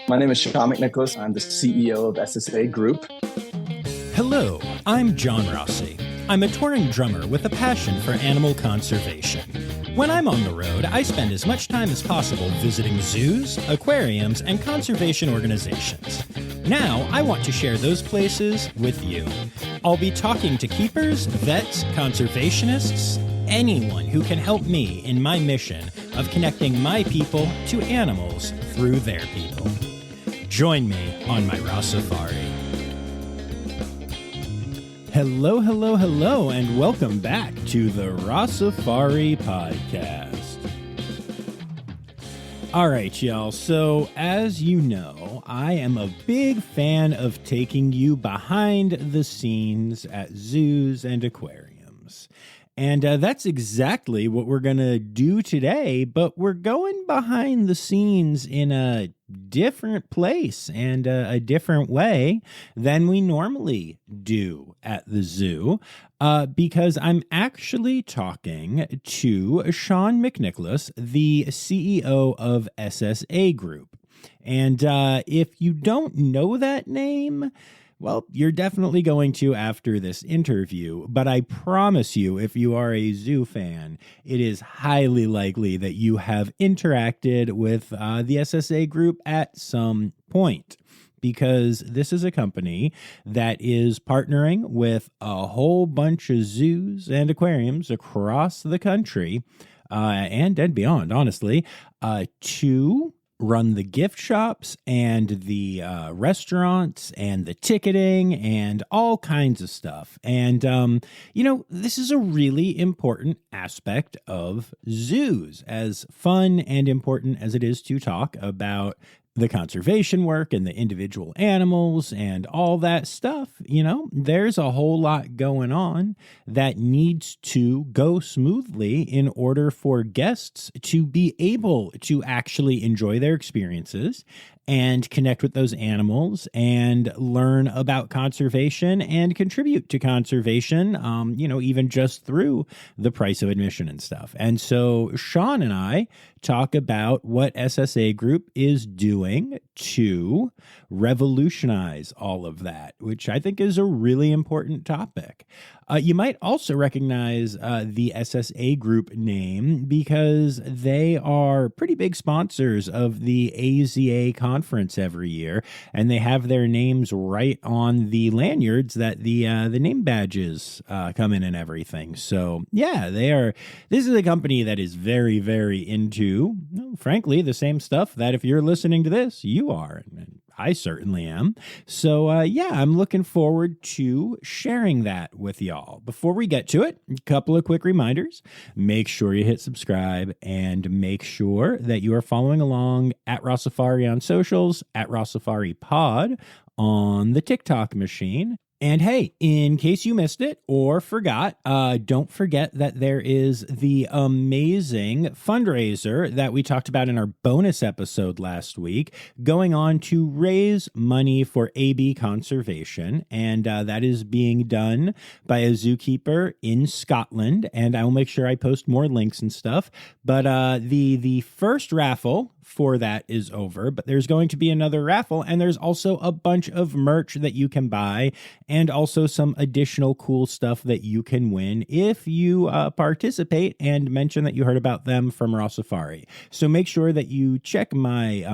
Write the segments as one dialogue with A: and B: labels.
A: My name is Sean McNicholas. I'm the CEO of SSA Group.
B: Hello, I'm John Rossi. I'm a touring drummer with a passion for animal conservation. When I'm on the road, I spend as much time as possible visiting zoos, aquariums, and conservation organizations. Now, I want to share those places with you. I'll be talking to keepers, vets, conservationists, anyone who can help me in my mission of connecting my people to animals through their people. Join me on my Rossifari. Hello, hello, hello, and welcome back to the Rossifari podcast. All right, y'all. So, as you know, I am a big fan of taking you behind the scenes at zoos and aquariums. And that's exactly what we're going to do today, but we're going behind the scenes in a different place and a different way than we normally do at the zoo, because I'm actually talking to Sean McNicholas, the CEO of SSA Group. And if you don't know that name, well, you're definitely going to after this interview, but I promise you, if you are a zoo fan, it is highly likely that you have interacted with the SSA Group at some point, because this is a company that is partnering with a whole bunch of zoos and aquariums across the country and beyond, honestly, to run the gift shops and the restaurants and the ticketing and all kinds of stuff. And, this is a really important aspect of zoos, as fun and important as it is to talk about the conservation work and the individual animals and all that stuff. There's a whole lot going on that needs to go smoothly in order for guests to be able to actually enjoy their experiences and connect with those animals and learn about conservation and contribute to conservation, even just through the price of admission and stuff. And so Sean and I talk about what SSA Group is doing to revolutionize all of that, which I think is a really important topic. You might also recognize the SSA Group name because they are pretty big sponsors of the AZA conference every year, and they have their names right on the lanyards that the name badges come in and everything. So yeah, this is a company that is very, very into, frankly, the same stuff that if you're listening to this, you are. And I certainly am. So, I'm looking forward to sharing that with y'all. Before we get to it, a couple of quick reminders. Make sure you hit subscribe and make sure that you are following along at Rossifari on socials, at Rossifari Pod on the TikTok machine. And hey, in case you missed it or forgot, don't forget that there is the amazing fundraiser that we talked about in our bonus episode last week, going on to raise money for AB conservation. And that is being done by a zookeeper in Scotland. And I will make sure I post more links and stuff. But the first raffle for that is over, but there's going to be another raffle, and there's also a bunch of merch that you can buy and also some additional cool stuff that you can win if you participate and mention that you heard about them from Rossifari. So make sure that you check my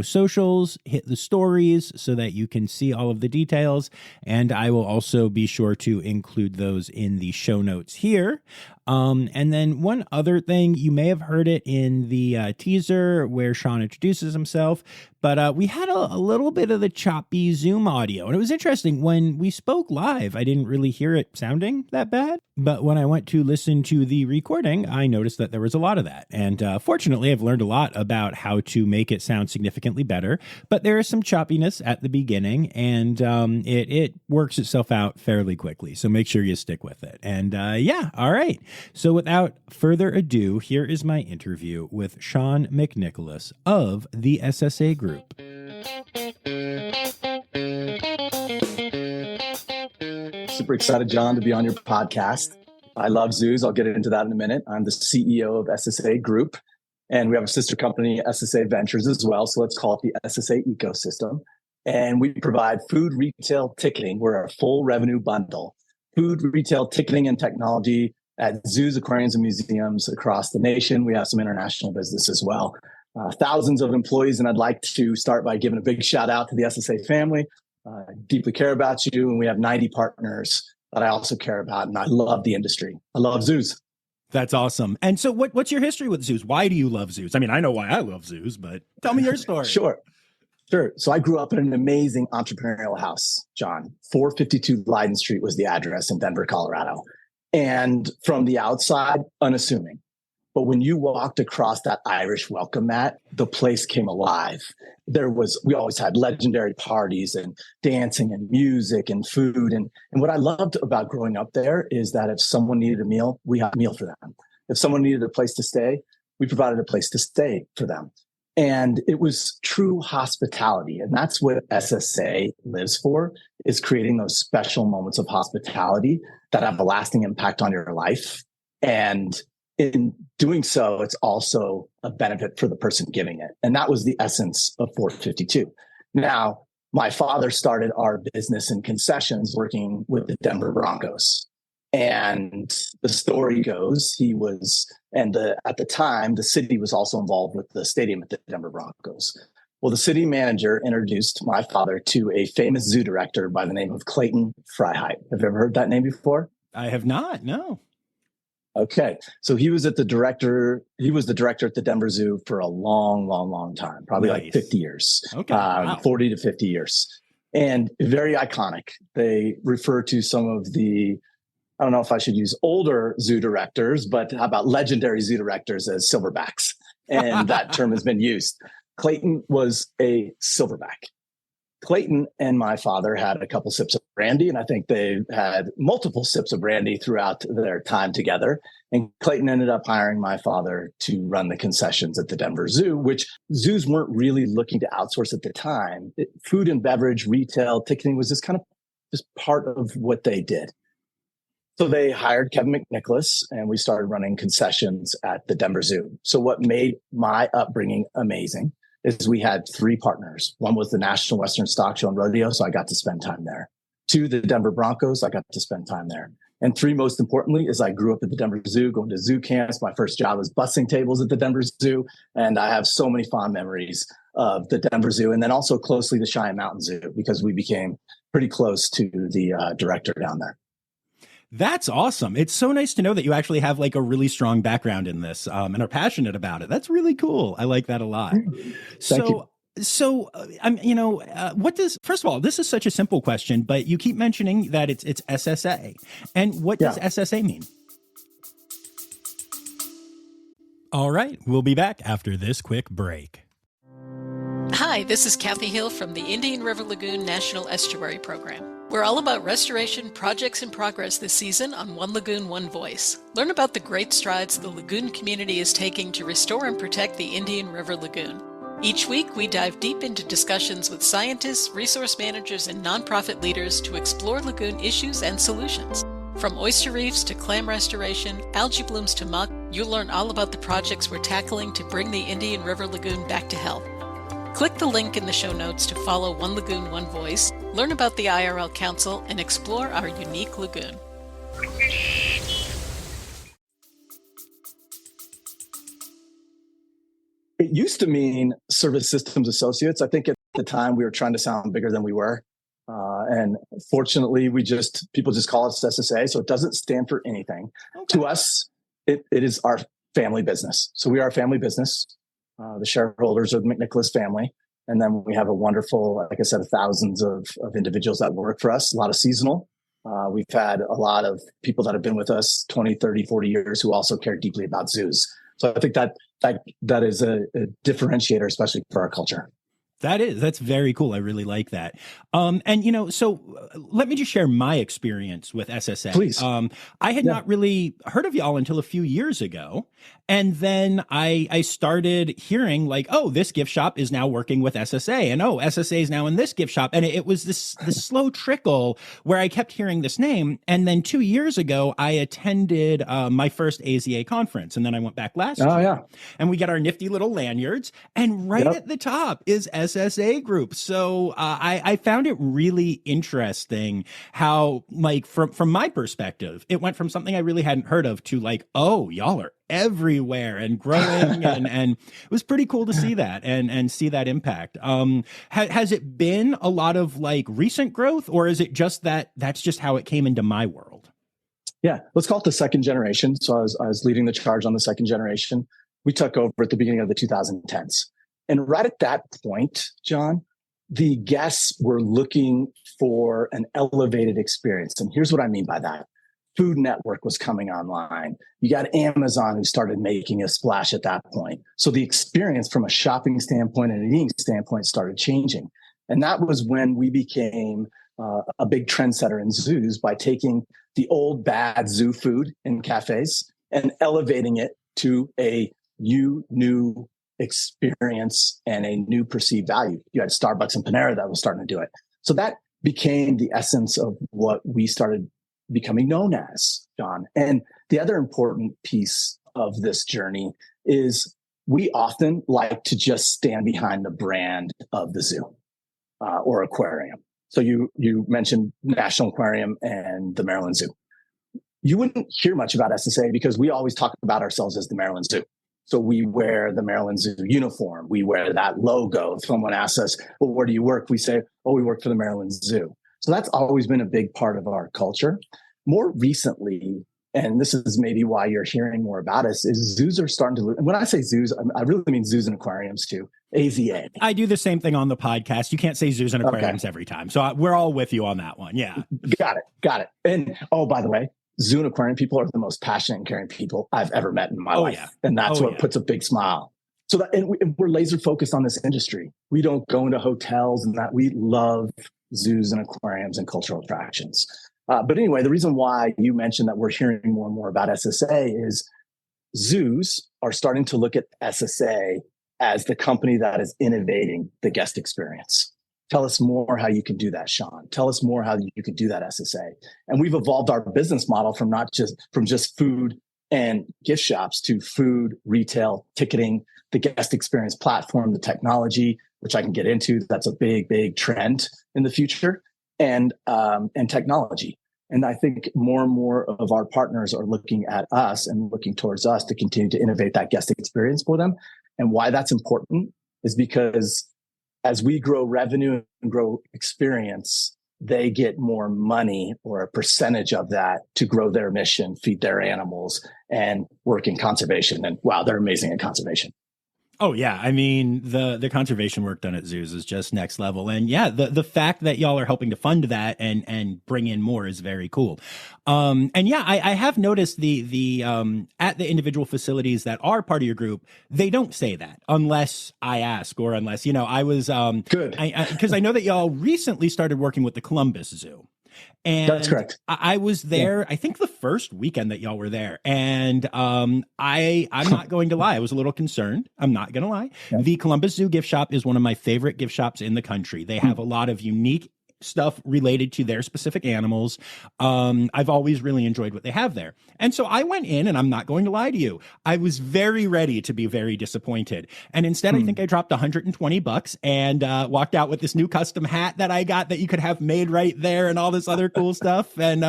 B: socials, hit the stories so that you can see all of the details. And I will also be sure to include those in the show notes here. And then one other thing, you may have heard it in the teaser where Sean introduces himself, but we had a little bit of the choppy Zoom audio. And it was interesting. When we spoke live, I didn't really hear it sounding that bad. But when I went to listen to the recording, I noticed that there was a lot of that. And fortunately, I've learned a lot about how to make it sound significantly better. But there is some choppiness at the beginning, and it works itself out fairly quickly. So make sure you stick with it. And all right. So without further ado, here is my interview with Sean McNicholas of the SSA Group.
A: Super excited, John, to be on your podcast. I love zoos. I'll get into that in a minute. I'm the CEO of SSA Group. And we have a sister company, SSA Ventures, as well. So let's call it the SSA ecosystem. And we provide food retail ticketing. We're a full revenue bundle. Food retail ticketing and technology at zoos, aquariums, and museums across the nation. We have some international business as well. Thousands of employees. And I'd like to start by giving a big shout out to the SSA family. I deeply care about you. And we have 90 partners that I also care about. And I love the industry. I love zoos.
B: That's awesome. And so what's your history with zoos? Why do you love zoos? I mean, I know why I love zoos, but tell me your story.
A: Sure. So I grew up in an amazing entrepreneurial house, John. 452 Leiden Street was the address in Denver, Colorado. And from the outside, unassuming. But when you walked across that Irish welcome mat, the place came alive. We always had legendary parties and dancing and music and food. And what I loved about growing up there is that if someone needed a meal, we had a meal for them. If someone needed a place to stay, we provided a place to stay for them. And it was true hospitality. And that's what SSA lives for, is creating those special moments of hospitality that have a lasting impact on your life. And in doing so, it's also a benefit for the person giving it. And that was the essence of 452. Now, my father started our business in concessions working with the Denver Broncos. And the story goes, at the time, the city was also involved with the stadium at the Denver Broncos. Well, the city manager introduced my father to a famous zoo director by the name of Clayton Freiheit. Have you ever heard that name before?
B: I have not, no.
A: Okay. So he was the director at the Denver Zoo for a long time, probably like 50 years,
B: okay. Wow.
A: 40 to 50 years. And very iconic. They refer to some of I don't know if I should use older zoo directors, but how about legendary zoo directors as silverbacks? And that term has been used. Clayton was a silverback. Clayton and my father had a couple sips of brandy, and I think they had multiple sips of brandy throughout their time together. And Clayton ended up hiring my father to run the concessions at the Denver Zoo, which zoos weren't really looking to outsource at the time. Food and beverage, retail, ticketing was just part of what they did. So they hired Kevin McNicholas, and we started running concessions at the Denver Zoo. So what made my upbringing amazing is we had 3 partners. One was the National Western Stock Show and Rodeo, so I got to spend time there. 2, the Denver Broncos, I got to spend time there. And 3, most importantly, is I grew up at the Denver Zoo, going to zoo camps. My first job was bussing tables at the Denver Zoo, and I have so many fond memories of the Denver Zoo, and then also closely the Cheyenne Mountain Zoo, because we became pretty close to the director down there.
B: That's awesome. It's so nice to know that you actually have like a really strong background in this and are passionate about it. That's really cool. I like that a lot.
A: Thank you.
B: First of all, this is such a simple question, but you keep mentioning that it's SSA. And what does SSA mean? All right. We'll be back after this quick break.
C: Hi, this is Kathy Hill from the Indian River Lagoon National Estuary Program. We're all about restoration projects in progress this season on One Lagoon, One Voice. Learn about the great strides the lagoon community is taking to restore and protect the Indian River Lagoon. Each week, we dive deep into discussions with scientists, resource managers, and nonprofit leaders to explore lagoon issues and solutions. From oyster reefs to clam restoration, algae blooms to muck, you'll learn all about the projects we're tackling to bring the Indian River Lagoon back to health. Click the link in the show notes to follow One Lagoon, One Voice, learn about the IRL Council, and explore our unique lagoon.
A: It used to mean Service Systems Associates. I think at the time we were trying to sound bigger than we were. And fortunately, people just call us SSA. So it doesn't stand for anything. Okay. To us, it is our family business. So we are a family business. The shareholders are the McNicholas family. And then we have a wonderful, like I said, thousands of individuals that work for us, a lot of seasonal. We've had a lot of people that have been with us 20, 30, 40 years who also care deeply about zoos. So I think that is a differentiator, especially for our culture.
B: That's very cool. I really like that. And so let me just share my experience with SSA.
A: Please.
B: I had not really heard of y'all until a few years ago. And then I started hearing like, oh, this gift shop is now working with SSA, and oh, SSA is now in this gift shop. And it was this slow trickle where I kept hearing this name. And then 2 years ago, I attended my first AZA conference. And then I went back last year.
A: Yeah.
B: And we get our nifty little lanyards. And right at the top is SSA Group. So I found it really interesting how, like, from my perspective, it went from something I really hadn't heard of to like, oh, y'all are everywhere and growing. and it was pretty cool to see that and see that impact. Has it been a lot of like recent growth, or is it just that's just how it came into my world?
A: Yeah, let's call it the second generation. So I was leading the charge on the second generation. We took over at the beginning of the 2010s. And right at that point, John, the guests were looking for an elevated experience. And here's what I mean by that. Food Network was coming online. You got Amazon who started making a splash at that point. So the experience from a shopping standpoint and an eating standpoint started changing. And that was when we became a big trendsetter in zoos by taking the old bad zoo food in cafes and elevating it to a new experience and a new perceived value. You had Starbucks and Panera that was starting to do it. So that became the essence of what we started becoming known as, John. And the other important piece of this journey is we often like to just stand behind the brand of the zoo or aquarium. So you mentioned National Aquarium and the Maryland Zoo. You wouldn't hear much about SSA because we always talk about ourselves as the Maryland Zoo. So we wear the Maryland Zoo uniform. We wear that logo. If someone asks us, well, where do you work? We say, oh, we work for the Maryland Zoo. So that's always been a big part of our culture. More recently, and this is maybe why you're hearing more about us, is zoos are starting to, and when I say zoos, I really mean zoos and aquariums too, AZA.
B: I do the same thing on the podcast. You can't say zoos and aquariums every time. So we're all with you on that one. Yeah.
A: Got it. And oh, by the way, zoo and aquarium people are the most passionate and caring people I've ever met in my life.
B: Yeah.
A: And that's what puts a big smile. So that, and we're laser focused on this industry. We don't go into hotels and that. We love zoos and aquariums and cultural attractions. But anyway, the reason why you mentioned that we're hearing more and more about SSA is zoos are starting to look at SSA as the company that is innovating the guest experience. Tell us more how you can do that, Sean. Tell us more how you could do that, SSA. And we've evolved our business model from just food and gift shops to food, retail, ticketing, the guest experience platform, the technology, which I can get into. That's a big trend in the future, and technology. And I think more and more of our partners are looking at us and looking towards us to continue to innovate that guest experience for them. And why that's important is because as we grow revenue and grow experience, they get more money or a percentage of that to grow their mission, feed their animals, and work in conservation. And wow, they're amazing at conservation.
B: Oh yeah, I mean the conservation work done at zoos is just next level, and yeah, the fact that y'all are helping to fund that and bring in more is very cool. And yeah, I have noticed the at the individual facilities that are part of your group, they don't say that unless I ask or unless I was
A: good
B: because I know that y'all recently started working with the Columbus Zoo. And
A: that's correct.
B: I was there, I think the first weekend that y'all were there. And I'm not going to lie. I was a little concerned. I'm not going to lie. Yeah. The Columbus Zoo gift shop is one of my favorite gift shops in the country. They have a lot of unique stuff related to their specific animals. I've always really enjoyed what they have there. And so I went in, and I'm not going to lie to you, I was very ready to be very disappointed. And instead, I think I dropped $120 and walked out with this new custom hat that I got that you could have made right there and all this other cool stuff. And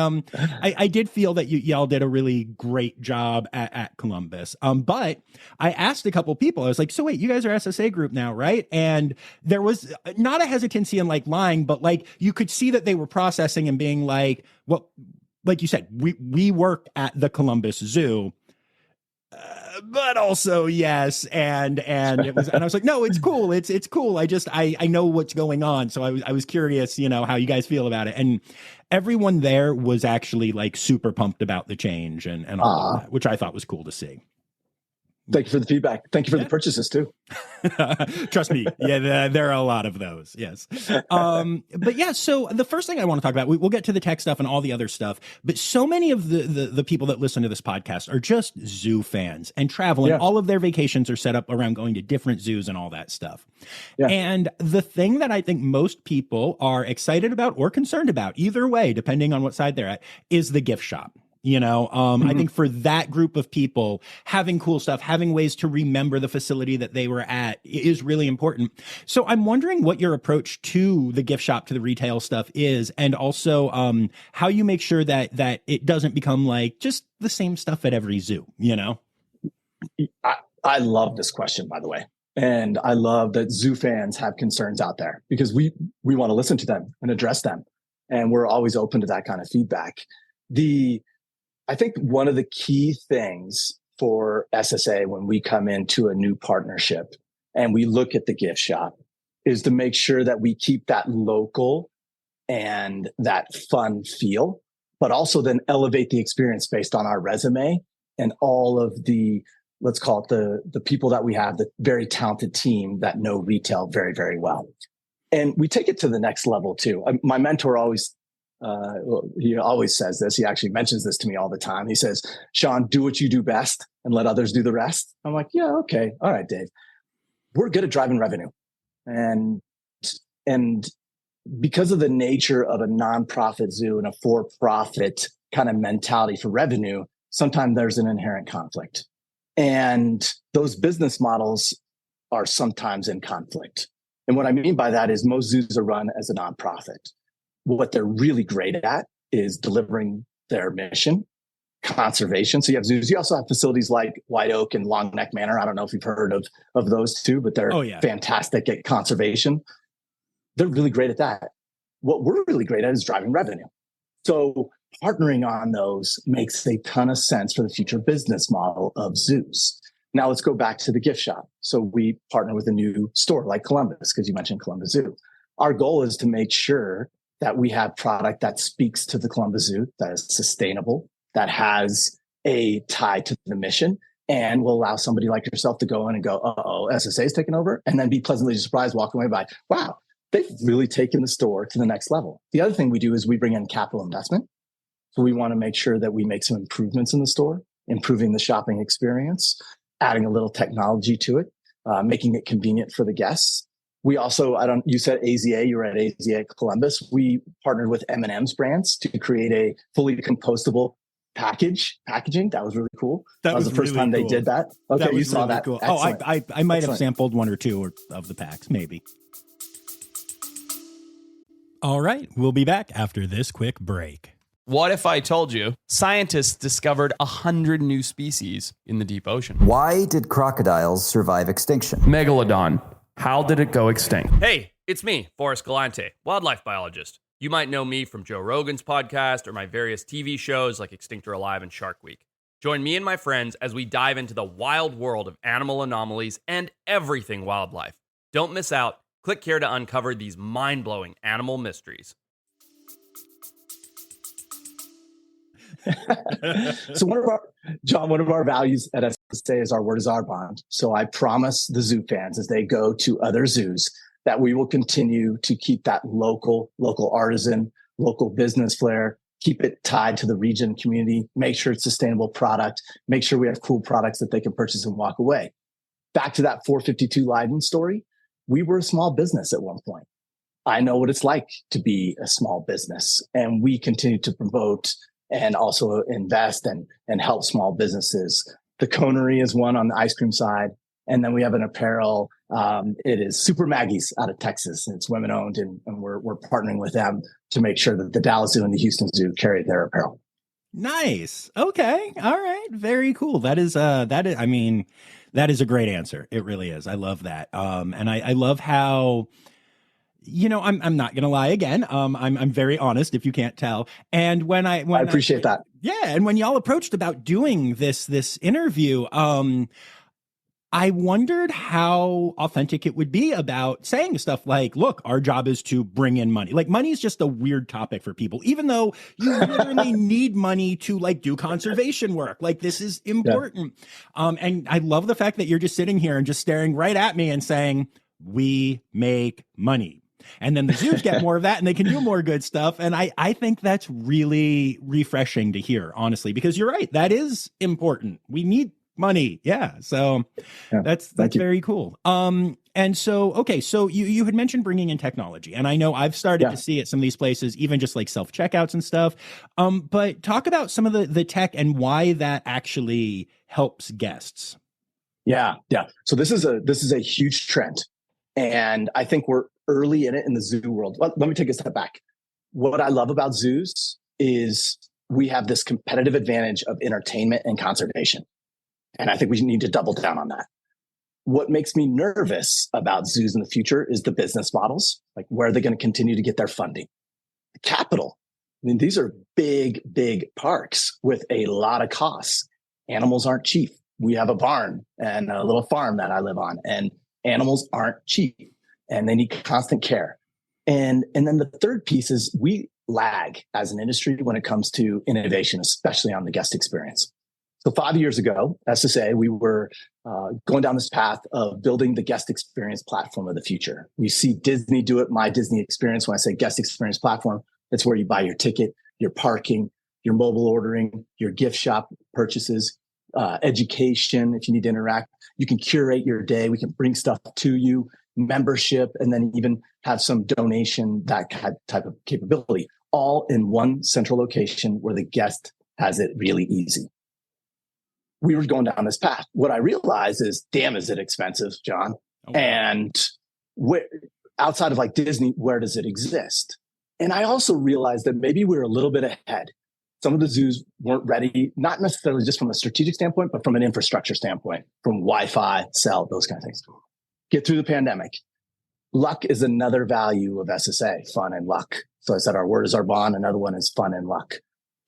B: I did feel that y'all did a really great job at Columbus. But I asked a couple people, I was like, so wait, you guys are SSA Group now, right? And there was not a hesitancy in like lying, but like, you could see that they were processing and being like, well, like you said, we work at the Columbus Zoo, but also yes, and it was, and I was like, no, it's cool, it's cool. I know what's going on, so I was curious, how you guys feel about it, and everyone there was actually like super pumped about the change and all of that, which I thought was cool to see.
A: Thank you for the feedback. Thank you for the purchases too.
B: Trust me. Yeah, there are a lot of those. Yes. But yeah, so the first thing I want to talk about, we'll get to the tech stuff and all the other stuff, but so many of the people that listen to this podcast are just zoo fans and traveling. All of their vacations are set up around going to different zoos and all that stuff. Yeah. And the thing that I think most people are excited about or concerned about, either way, depending on what side they're at, is the gift shop. I think for that group of people, having cool stuff, having ways to remember the facility that they were at is really important. So I'm wondering what your approach to the gift shop, to the retail stuff is, and also how you make sure that it doesn't become like just the same stuff at every zoo,
A: I love this question, by the way. And I love that zoo fans have concerns out there because we want to listen to them and address them. And we're always open to that kind of feedback. I think one of the key things for SSA when we come into a new partnership and we look at the gift shop is to make sure that we keep that local and that fun feel, but also then elevate the experience based on our resume and all of the, let's call it the people that we have, the very talented team that know retail very, very well. And we take it to the next level too. My mentor he always says this. He actually mentions this to me all the time. He says, Sean, do what you do best and let others do the rest. I'm like, yeah, okay. All right, Dave. We're good at driving revenue. And because of the nature of a nonprofit zoo and a for-profit kind of mentality for revenue, sometimes there's an inherent conflict. And those business models are sometimes in conflict. And what I mean by that is most zoos are run as a nonprofit. What they're really great at is delivering their mission, conservation. So you have zoos. You also have facilities like White Oak and Long Neck Manor. I don't know if you've heard of those two, but they're fantastic at conservation. They're really great at that. What we're really great at is driving revenue. So partnering on those makes a ton of sense for the future business model of zoos. Now let's go back to the gift shop. So we partner with a new store like Columbus, because you mentioned Columbus Zoo. Our goal is to make sure that we have product that speaks to the Columbus Zoo, that is sustainable, that has a tie to the mission, and will allow somebody like yourself to go in and go, uh-oh, SSA is taking over, and then be pleasantly surprised walking away by, wow, they've really taken the store to the next level. The other thing we do is we bring in capital investment. So we want to make sure that we make some improvements in the store, improving the shopping experience, adding a little technology to it, making it convenient for the guests. We also, you said AZA, you were at AZA Columbus. We partnered with M&M's brands to create a fully compostable packaging. That was really cool. That was the first time they did that. Okay, you saw that.
B: Cool. Oh, I might have sampled one or two of the packs, maybe. All right, we'll be back after this quick break.
D: What if I told you scientists discovered 100 new species in the deep ocean?
E: Why did crocodiles survive extinction?
D: Megalodon. How did it go extinct? Hey, it's me, Boris Galante, wildlife biologist. You might know me from Joe Rogan's podcast or my various TV shows like Extinct or Alive and Shark Week. Join me and my friends as we dive into the wild world of animal anomalies and everything wildlife. Don't miss out. Click here to uncover these mind-blowing animal mysteries.
A: So one of our values at SSA is our word is our bond. So I promise the zoo fans as they go to other zoos that we will continue to keep that local artisan, local business flair, keep it tied to the region community, make sure it's sustainable product, make sure we have cool products that they can purchase and walk away. Back to that 452 Leiden story, we were a small business at one point. I know what it's like to be a small business, and we continue to promote and also invest and help small businesses. The Conery is one on the ice cream side. And then we have an apparel. It is Super Maggie's out of Texas. It's women owned, and we're partnering with them to make sure that the Dallas Zoo and the Houston Zoo carry their apparel.
B: Nice. Okay. All right. Very cool. That is a great answer. It really is. I love that. And I love how, I'm not going to lie again. I'm very honest if you can't tell. And when I
A: appreciate that.
B: Yeah. And when y'all approached about doing this interview, I wondered how authentic it would be about saying stuff like, look, our job is to bring in money. Like, money is just a weird topic for people, even though you literally need money to like do conservation work. Like, this is important. Yeah. And I love the fact that you're just sitting here and just staring right at me and saying, we make money. And then the zoos get more of that and they can do more good stuff. And I think that's really refreshing to hear, honestly, because you're right. That is important. We need money. Yeah. So that's very cool. And so, okay. So you had mentioned bringing in technology, and I know I've started to see at some of these places, even just like self-checkouts and stuff. But talk about some of the tech and why that actually helps guests.
A: Yeah. So this is a huge trend. And I think we're early in it in the zoo world. Let me take a step back. What I love about zoos is we have this competitive advantage of entertainment and conservation. And I think we need to double down on that. What makes me nervous about zoos in the future is the business models. Like, where are they going to continue to get their funding? The capital. I mean, these are big parks with a lot of costs. Animals aren't cheap. We have a barn and a little farm that I live on, and animals aren't cheap and they need constant care. And then the third piece is we lag as an industry when it comes to innovation, especially on the guest experience. So 5 years ago, SSA, we were going down this path of building the guest experience platform of the future. We see Disney do it, My Disney Experience. When I say guest experience platform, it's where you buy your ticket, your parking, your mobile ordering, your gift shop purchases, education. If you need to interact, you can curate your day. We can bring stuff to you, membership, and then even have some donation, that type of capability, all in one central location where the guest has it really easy. We were going down this path. What I realized is, damn, is it expensive, John? Oh, wow. And outside of like Disney, where does it exist? And I also realized that maybe we're a little bit ahead. Some of the zoos weren't ready, not necessarily just from a strategic standpoint, but from an infrastructure standpoint, from Wi-Fi, cell, those kind of things. Get through the pandemic. Luck is another value of SSA, fun and luck. So I said our word is our bond. Another one is fun and luck.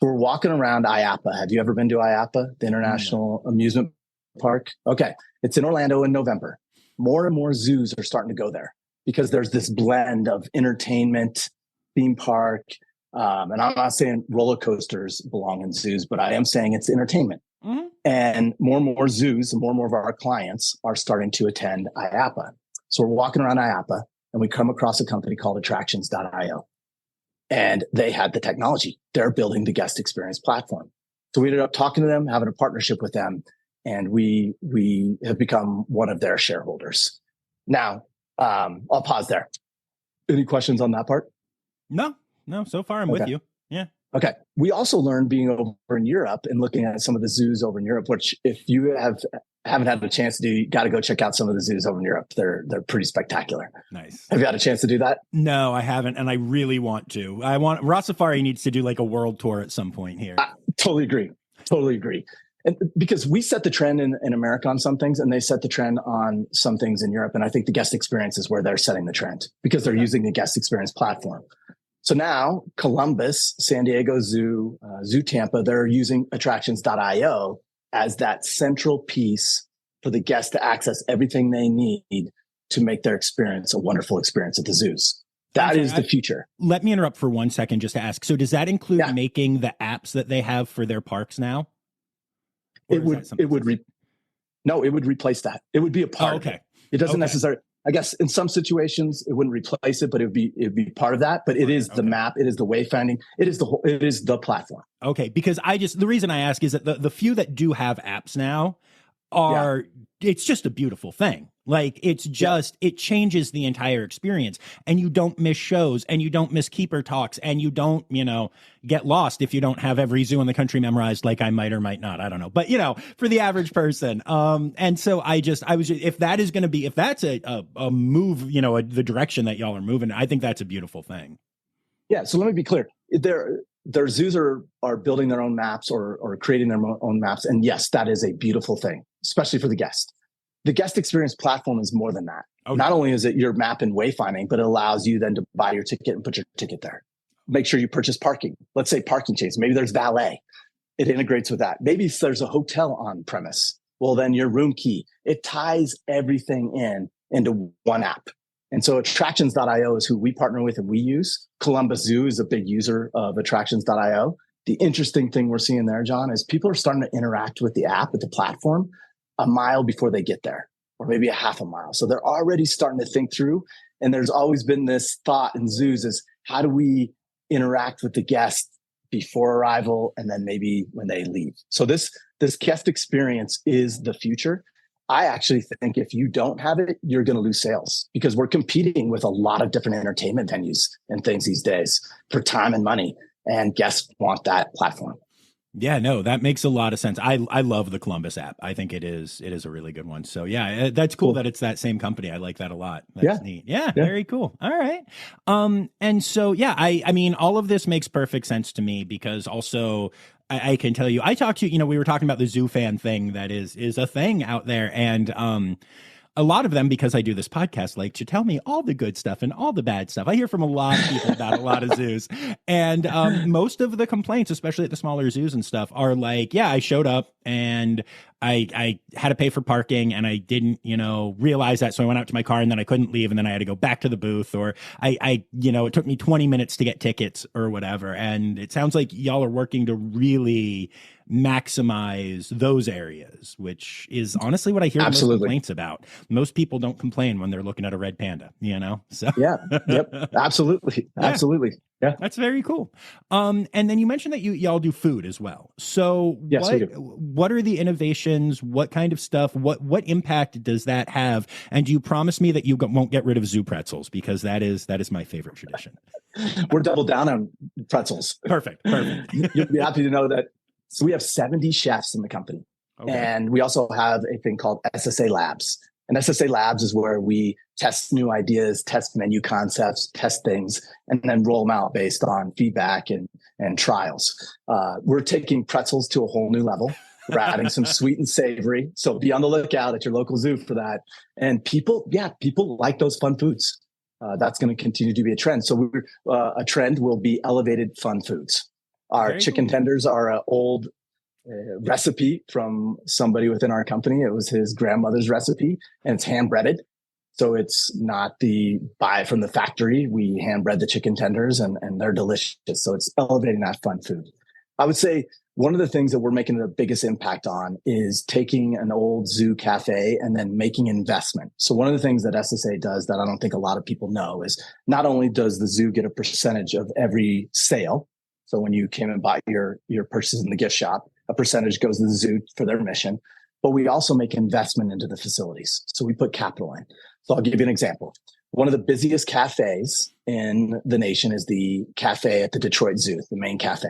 A: We're walking around IAAPA. Have you ever been to IAAPA, the International Amusement Park? Okay. It's in Orlando in November. More and more zoos are starting to go there because there's this blend of entertainment, theme park. And I'm not saying roller coasters belong in zoos, but I am saying it's entertainment. Mm-hmm. And more zoos and more of our clients are starting to attend IAAPA. So we're walking around IAAPA and we come across a company called attractions.io. And they had the technology. They're building the guest experience platform. So we ended up talking to them, having a partnership with them, and we have become one of their shareholders. Now, I'll pause there. Any questions on that part?
B: No. So far I'm with you. Yeah.
A: Okay. We also learned being over in Europe and looking at some of the zoos over in Europe, which if you haven't had the chance to do, you got to go check out some of the zoos over in Europe. They're pretty spectacular.
B: Nice.
A: Have you had a chance to do that?
B: No, I haven't. And I really want to. Rossifari needs to do like a world tour at some point here.
A: I totally agree. And because we set the trend in America on some things, and they set the trend on some things in Europe. And I think the guest experience is where they're setting the trend because they're using the guest experience platform. So now Columbus, San Diego Zoo, Zoo Tampa, they're using attractions.io as that central piece for the guests to access everything they need to make their experience a wonderful experience at the zoos. That is the future.
B: Let me interrupt for 1 second just to ask. So does that include making the apps that they have for their parks now?
A: It would replace that. It would be a part of it. It doesn't necessarily, I guess in some situations it wouldn't replace it, but it'd be part of that. But it is the map, it is the wayfinding, it is the platform.
B: Okay, because the reason I ask is that the few that do have apps now it's just a beautiful thing. Like it's just it changes the entire experience, and you don't miss shows, and you don't miss keeper talks, and you don't get lost if you don't have every zoo in the country memorized, like I might or might not. I don't know, but for the average person. And so if that's a move, the direction that y'all are moving, I think that's a beautiful thing.
A: Yeah. So let me be clear. Their zoos are building their own maps or creating their own maps, and yes, that is a beautiful thing, especially for the guest. The guest experience platform is more than that. Okay. Not only is it your map and wayfinding, but it allows you then to buy your ticket and put your ticket there. Make sure you purchase parking. Let's say parking chains. Maybe there's valet. It integrates with that. Maybe there's a hotel on premise. well, then your room key. It ties everything into one app. And so attractions.io is who we partner with and we use. Columbus Zoo is a big user of attractions.io. The interesting thing we're seeing there, John, is people are starting to interact with the app, with the platform, a mile before they get there, or maybe a half a mile. So they're already starting to think through. And there's always been this thought in zoos is how do we interact with the guest before arrival and then maybe when they leave? So this guest experience is the future. I actually think if you don't have it, you're going to lose sales because we're competing with a lot of different entertainment venues and things these days for time and money. And guests want that platform.
B: Yeah, no, that makes a lot of sense. I love the Columbus app. I think it is a really good one. So yeah, that's cool that it's that same company. I like that a lot. That's neat. Yeah, very cool. All right. And so yeah, I mean, all of this makes perfect sense to me because also I can tell you, I talked to, we were talking about the zoo fan thing that is a thing out there. And a lot of them, because I do this podcast, like to tell me all the good stuff and all the bad stuff. I hear from a lot of people about a lot of zoos. And most of the complaints, especially at the smaller zoos and stuff, are like, yeah, I showed up and I had to pay for parking and I didn't, realize that. So I went out to my car and then I couldn't leave. And then I had to go back to the booth or it took me 20 minutes to get tickets or whatever. And it sounds like y'all are working to really maximize those areas, which is honestly what I hear most complaints about. Most people don't complain when they're looking at a red panda, So
A: yeah, yep, absolutely. Yeah,
B: that's very cool. And then you mentioned that y'all do food as well. So
A: yes,
B: what are the innovations? What kind of stuff? What impact does that have? And do you promise me that you won't get rid of zoo pretzels because that is my favorite tradition?
A: We're double down on pretzels.
B: Perfect.
A: You'll be happy to know that. So we have 70 chefs in the company. Okay. And we also have a thing called SSA Labs. And SSA Labs is where we test new ideas, test menu concepts, test things, and then roll them out based on feedback and trials. We're taking pretzels to a whole new level. We're adding some sweet and savory. So be on the lookout at your local zoo for that. And people like those fun foods. That's going to continue to be a trend. So a trend will be elevated fun foods. Our chicken tenders are an old recipe from somebody within our company. It was his grandmother's recipe, and it's hand breaded. So it's not the buy from the factory. We hand bread the chicken tenders, and they're delicious. So it's elevating that fun food. I would say one of the things that we're making the biggest impact on is taking an old zoo cafe and then making investment. So one of the things that SSA does that I don't think a lot of people know is not only does the zoo get a percentage of every sale. So when you came and bought your purchases in the gift shop, a percentage goes to the zoo for their mission, but we also make investment into the facilities. So we put capital in. So I'll give you an example. One of the busiest cafes in the nation is the cafe at the Detroit Zoo, the main cafe.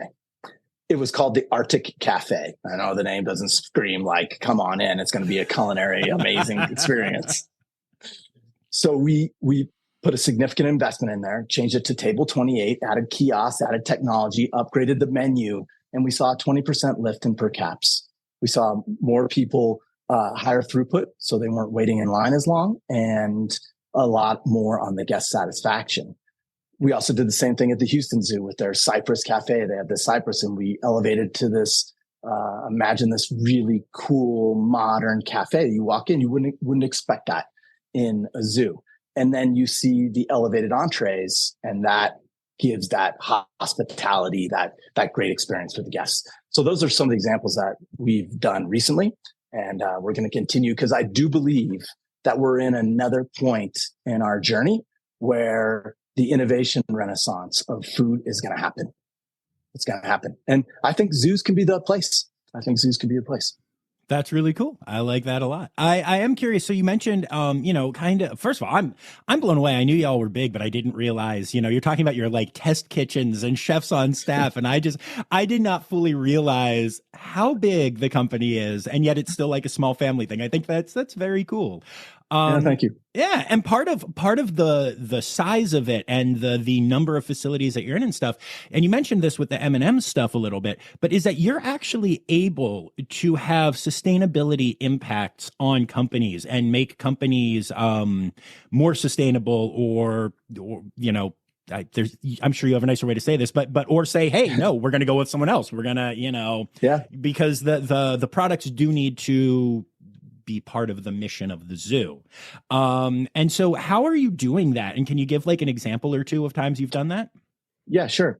A: It was called the Arctic Cafe. I know the name doesn't scream like, come on in, it's going to be a culinary amazing experience. So we put a significant investment in there, changed it to table 28, added kiosks, added technology, upgraded the menu, and we saw a 20% lift in per caps. We saw more people, higher throughput, so they weren't waiting in line as long, and a lot more on the guest satisfaction. We also did the same thing at the Houston Zoo with their Cypress Cafe. They had the Cypress, and we elevated to this, imagine this really cool, modern cafe. You walk in, you wouldn't expect that in a zoo. And then you see the elevated entrees, and that gives that hospitality, that great experience for the guests. So those are some of the examples that we've done recently, and we're going to continue because I do believe that we're in another point in our journey where the innovation renaissance of food is going to happen. It's going to happen. And I think zoos can be the place.
B: That's really cool. I like that a lot. I am curious. So you mentioned, first of all, I'm blown away. I knew y'all were big, but I didn't realize, you're talking about your like test kitchens and chefs on staff. And I did not fully realize how big the company is. And yet it's still like a small family thing. I think that's very cool.
A: Thank you.
B: Yeah, and part of the size of it and the number of facilities that you're in and stuff, and you mentioned this with the M&M stuff a little bit, but is that you're actually able to have sustainability impacts on companies and make companies more sustainable or I'm sure you have a nicer way to say this, but or say, hey, no, we're going to go with someone else. We're going to, because the products do need to be part of the mission of the zoo. And so how are you doing that? And can you give like an example or two of times you've done that?
A: Yeah, sure.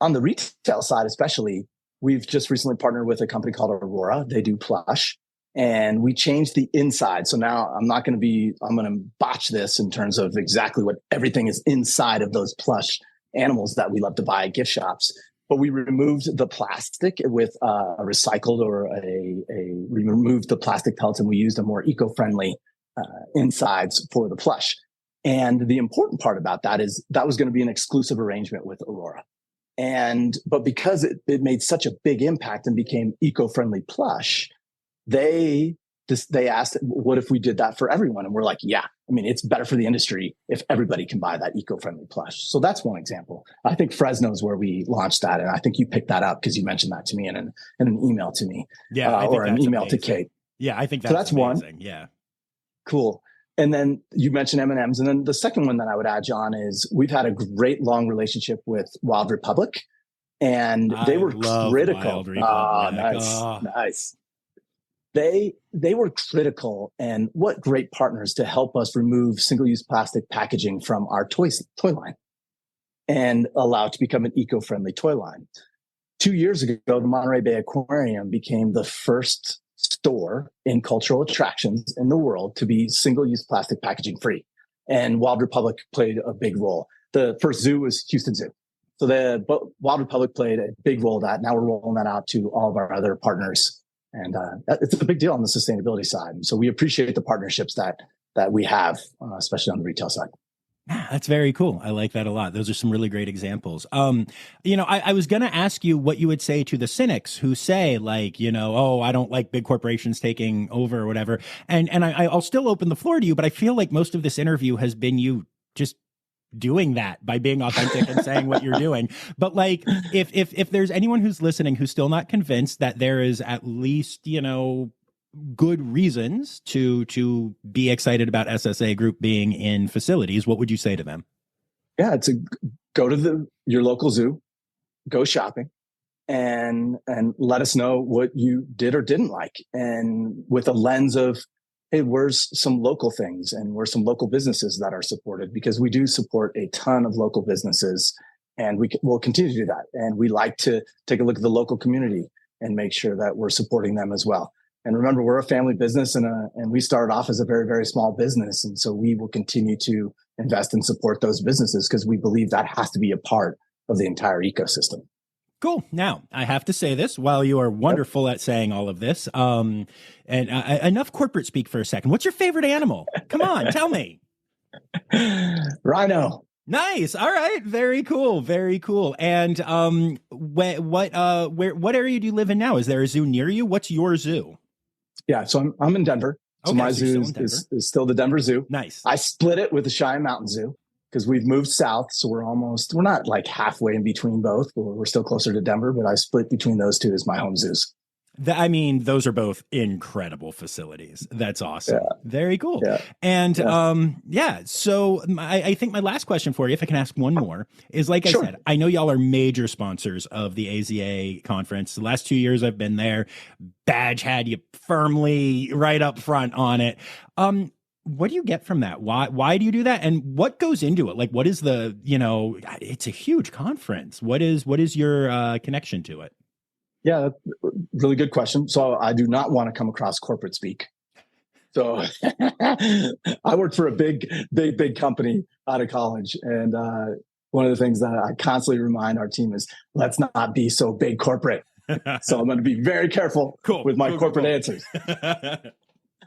A: On the retail side, especially, we've just recently partnered with a company called Aurora. They do plush, and we changed the inside. So now I'm going to botch this in terms of exactly what everything is inside of those plush animals that we love to buy at gift shops. But we removed the plastic with a recycled we removed the plastic pellets, and we used a more eco-friendly insides for the plush. And the important part about that is that was going to be an exclusive arrangement with Aurora. But because it made such a big impact and became eco-friendly plush, they asked, what if we did that for everyone? And we're like, yeah, I mean, it's better for the industry if everybody can buy that eco-friendly plush. So that's one example. I think Fresno is where we launched that. And I think you picked that up because you mentioned that to me in an email to me.
B: Yeah.
A: Or an email
B: amazing.
A: to Kate.
B: Yeah, I think
A: that's
B: amazing.
A: One.
B: Yeah.
A: Cool. And then you mentioned M&Ms. And then the second one that I would add, John, is we've had a great long relationship with Wild Republic. And they were critical. Nice. They were critical, and what great partners to help us remove single-use plastic packaging from our toy line and allow it to become an eco-friendly toy line. 2 years ago, the Monterey Bay Aquarium became the first store in cultural attractions in the world to be single-use plastic packaging free. And Wild Republic played a big role. The first zoo was Houston Zoo. So Wild Republic played a big role in that. Now we're rolling that out to all of our other partners. And it's a big deal on the sustainability side. And so we appreciate the partnerships that we have, especially on the retail side.
B: That's very cool. I like that a lot. Those are some really great examples. I was going to ask you what you would say to the cynics who say like, oh, I don't like big corporations taking over or whatever. And I'll still open the floor to you, but I feel like most of this interview has been you just doing that by being authentic and saying what you're doing. But like, if there's anyone who's listening who's still not convinced that there is at least, good reasons to be excited about SSA Group being in facilities, what would you say to them?
A: Yeah, go to your local zoo, go shopping, and let us know what you did or didn't like, and with a lens of, hey, where's some local things and where's some local businesses that are supported, because we do support a ton of local businesses, and we'll continue to do that. And we like to take a look at the local community and make sure that we're supporting them as well. And remember, we're a family business, and we started off as a very, very small business. And so we will continue to invest and support those businesses because we believe that has to be a part of the entire ecosystem.
B: Cool. Now, I have to say this while you are wonderful at saying all of this. Enough corporate speak for a second. What's your favorite animal? Come on, tell me.
A: Rhino.
B: Nice. All right. Very cool. Very cool. And what area do you live in now? Is there a zoo near you? What's your zoo?
A: Yeah, so I'm in Denver. So my zoo is still the Denver Zoo.
B: Nice.
A: I split it with the Cheyenne Mountain Zoo because we've moved south. So we're not like halfway in between both. We're still closer to Denver, but I split between those two as my home zoos.
B: Those are both incredible facilities. That's awesome. Yeah. Very cool.
A: Yeah.
B: And so I think my last question for you, if I can ask one more, is like
A: Sure.
B: I said, I know y'all are major sponsors of the AZA conference. The last 2 years I've been there, badge had you firmly right up front on it. What do you get from that? Why do you do that? And what goes into it? Like, what is it's a huge conference. What is your connection to it?
A: Yeah, really good question. So I do not want to come across corporate speak. So I worked for a big company out of college. And one of the things that I constantly remind our team is, let's not be so big corporate. So I'm going to be very careful with my corporate answers.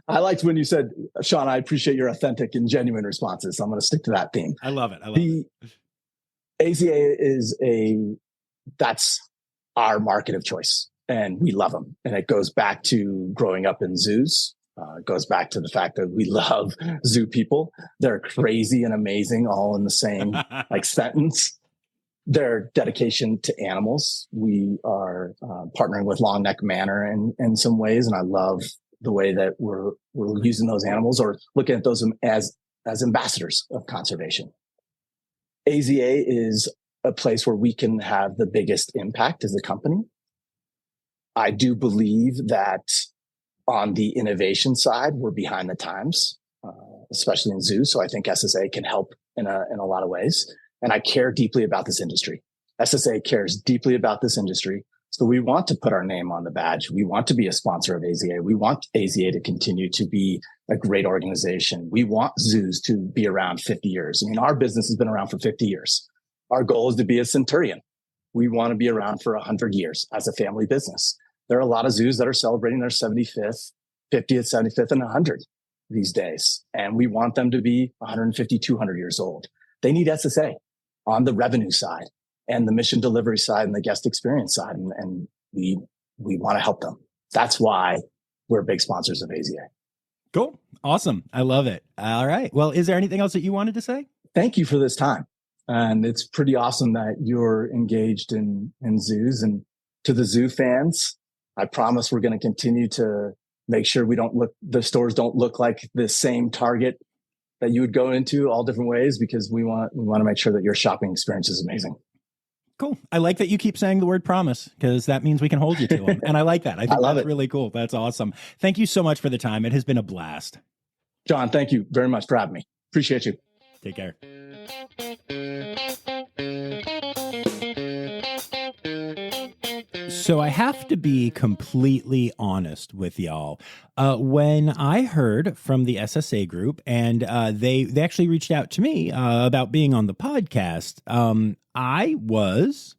A: I liked when you said, Sean, I appreciate your authentic and genuine responses. So I'm going to stick to that theme.
B: I love it.
A: The AZA that's our market of choice, and we love them. And it goes back to growing up in zoos. It goes back to the fact that we love zoo people. They're crazy and amazing, all in the same sentence. Their dedication to animals. We are partnering with Long Neck Manor in some ways, and I love the way that we're using those animals or looking at those as ambassadors of conservation. AZA is a place where we can have the biggest impact as a company. I do believe that on the innovation side, we're behind the times, especially in zoos. So I think SSA can help in a lot of ways. And I care deeply about this industry. SSA cares deeply about this industry. So we want to put our name on the badge. We want to be a sponsor of AZA. We want AZA to continue to be a great organization. We want zoos to be around 50 years. I mean, our business has been around for 50 years. Our goal is to be a centurion. We want to be around for 100 years as a family business. There are a lot of zoos that are celebrating their 75th, 50th, 75th, and 100 these days. And we want them to be 150, 200 years old. They need SSA on the revenue side and the mission delivery side and the guest experience side. And we want to help them. That's why we're big sponsors of AZA.
B: Cool. Awesome. I love it. All right. Well, is there anything else that you wanted to say?
A: Thank you for this time. And it's pretty awesome that you're engaged in zoos. And to the zoo fans, I promise we're going to continue to make sure the stores don't look like the same Target that you would go into all different ways, because we want to make sure that your shopping experience is amazing.
B: Cool. I like that you keep saying the word promise, because that means we can hold you to them. And I like that. I think that's really cool. That's awesome. Thank you so much for the time. It has been a blast.
A: John, thank you very much for having me. Appreciate you.
B: Take care. So I have to be completely honest with y'all. When I heard from the SSA Group, and they actually reached out to me about being on the podcast, I was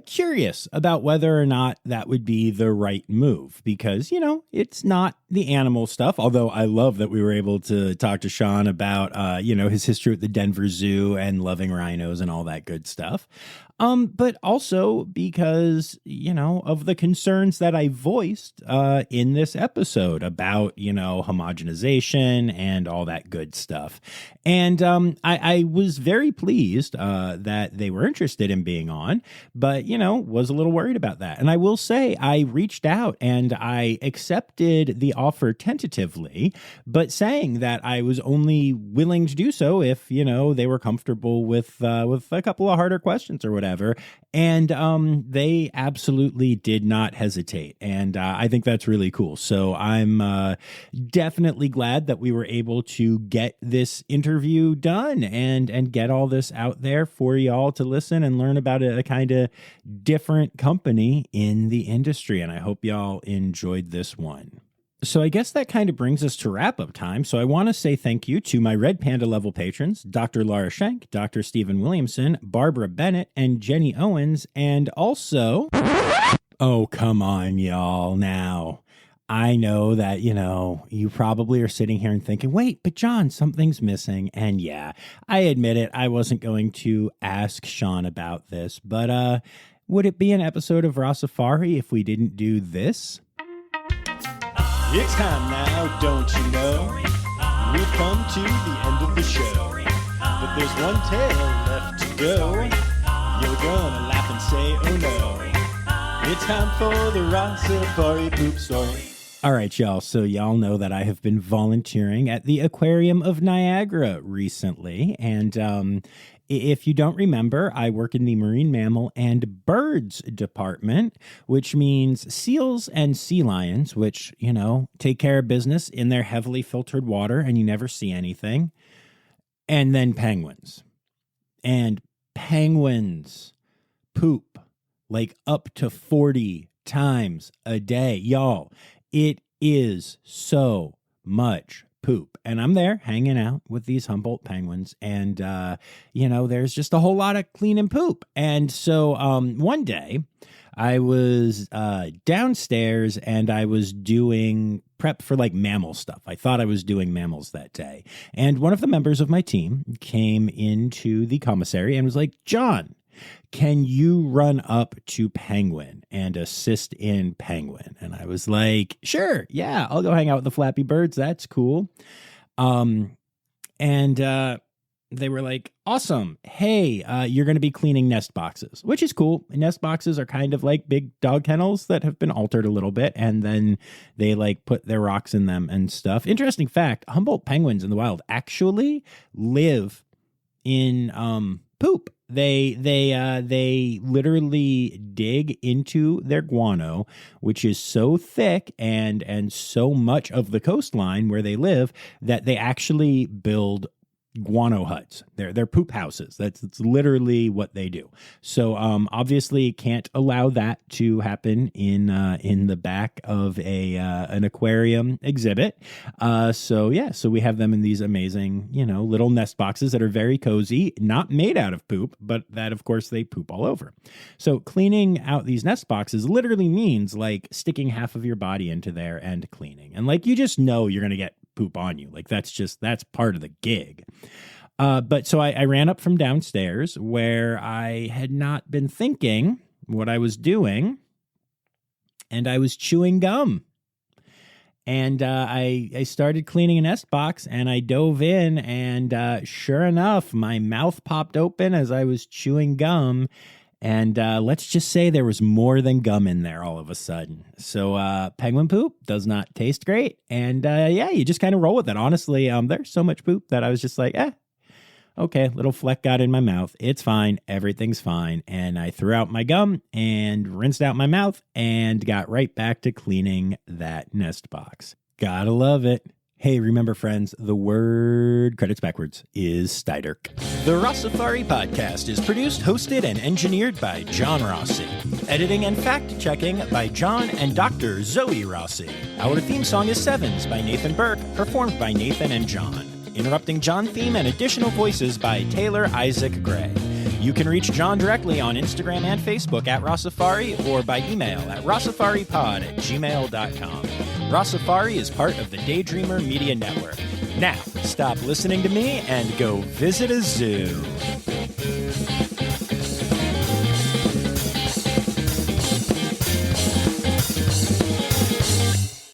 B: curious about whether or not that would be the right move, because, it's not the animal stuff, although I love that we were able to talk to Sean about, his history at the Denver Zoo and loving rhinos and all that good stuff. But also because, of the concerns that I voiced in this episode about, homogenization and all that good stuff. And I was very pleased that they were interested in being on, but, was a little worried about that. And I will say I reached out and I accepted the offer tentatively, but saying that I was only willing to do so if, they were comfortable with a couple of harder questions or whatever. And they absolutely did not hesitate. And I think that's really cool. So I'm definitely glad that we were able to get this interview done and get all this out there for y'all to listen and learn about a kind of different company in the industry. And I hope y'all enjoyed this one. So I guess that kind of brings us to wrap-up time. So I want to say thank you to my Red Panda level patrons, Dr. Laura Schenk, Dr. Stephen Williamson, Barbara Bennett, and Jenny Owens, and also... Oh, come on, y'all. Now, I know that, you probably are sitting here and thinking, wait, but John, something's missing. And yeah, I admit it. I wasn't going to ask Sean about this, but would it be an episode of Rossifari if we didn't do this?
F: It's time now, don't you know? We've come to the end of the show, but there's one tale left to go. You're gonna laugh and say, oh no. It's time for the Rossifari poop story.
B: All right, y'all. So y'all know that I have been volunteering at the Aquarium of Niagara recently. And if you don't remember, I work in the marine mammal and birds department, which means seals and sea lions, which, take care of business in their heavily filtered water and you never see anything. And then penguins. And penguins poop like up to 40 times a day. Y'all, it is so much poop. And I'm there hanging out with these Humboldt penguins. And, there's just a whole lot of cleaning poop. And so one day I was downstairs and I was doing prep for like mammal stuff. I thought I was doing mammals that day. And one of the members of my team came into the commissary and was like, John, can you run up to Penguin and assist in Penguin? And I was like, sure, yeah, I'll go hang out with the Flappy Birds. That's cool. They were like, awesome. Hey, you're going to be cleaning nest boxes, which is cool. Nest boxes are kind of like big dog kennels that have been altered a little bit. And then they like put their rocks in them and stuff. Interesting fact, Humboldt penguins in the wild actually live in poop. They literally dig into their guano, which is so thick and so much of the coastline where they live that they actually build guano huts. They're poop houses. That's literally what they do. So obviously can't allow that to happen in the back of an aquarium exhibit. So we have them in these amazing, little nest boxes that are very cozy, not made out of poop, but that of course they poop all over. So cleaning out these nest boxes literally means like sticking half of your body into there and cleaning. And like, you just know you're going to get poop on you. Like that's part of the gig. But so I ran up from downstairs where I had not been thinking what I was doing, and I was chewing gum. And I started cleaning a nest box, and I dove in, and sure enough, my mouth popped open as I was chewing gum. And let's just say there was more than gum in there all of a sudden. So penguin poop does not taste great. And you just kind of roll with it. Honestly, there's so much poop that I was just like, okay, little fleck got in my mouth. It's fine. Everything's fine. And I threw out my gum and rinsed out my mouth and got right back to cleaning that nest box. Gotta love it. Hey, remember, friends, the word credits backwards is Steiderk. The Rossifari podcast is produced, hosted, and engineered by John Rossi. Editing and fact-checking by John and Dr. Zoe Rossi. Our theme song is Sevens by Nathan Burke, performed by Nathan and John. Interrupting John theme and additional voices by Taylor Isaac Gray. You can reach John directly on Instagram and Facebook at Rossifari or by email at rossifaripod@gmail.com. Rossifari is part of the Daydreamer Media Network. Now, stop listening to me and go visit a zoo.